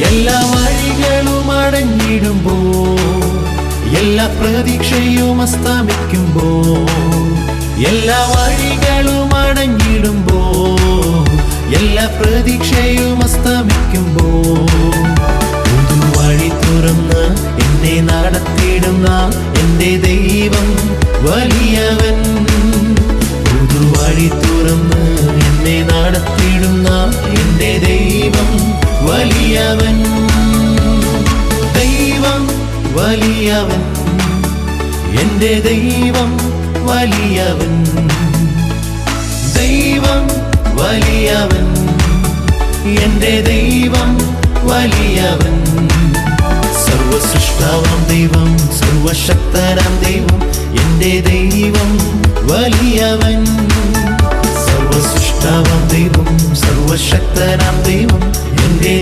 എല്ലാ വഴികളും അടഞ്ഞിടുമ്പോ, എല്ലാ പ്രതീക്ഷയും അസ്തമിക്കുമ്പോ, എല്ലാ വഴികളും അടഞ്ഞിടുമ്പോ, എല്ലാ പ്രതീക്ഷയും അസ്തമിക്കുമ്പോ, പുതുവഴി തുറന്ന് എന്നെ നടത്തിയിടുന്ന എന്റെ ദൈവം വലിയവൻ. പുതുവഴി തുറന്ന് എന്നെ നടത്തിയിടുന്ന എന്റെ ദൈവം വലിയവൻ. ദൈവം വലിയവൻ, എന്റെ ദൈവം വലിയവൻ. ദൈവം വലിയവൻ, എന്റെ ദൈവം വലിയവൻ. സർവസൃഷ്ടാവാം ദൈവം, സർവശക്തനാം ദൈവം, എന്റെ ദൈവം വലിയവൻ. സർവസൃഷ്ടാവാം ദൈവം, സർവശക്തനാം ദൈവം, എന്റെ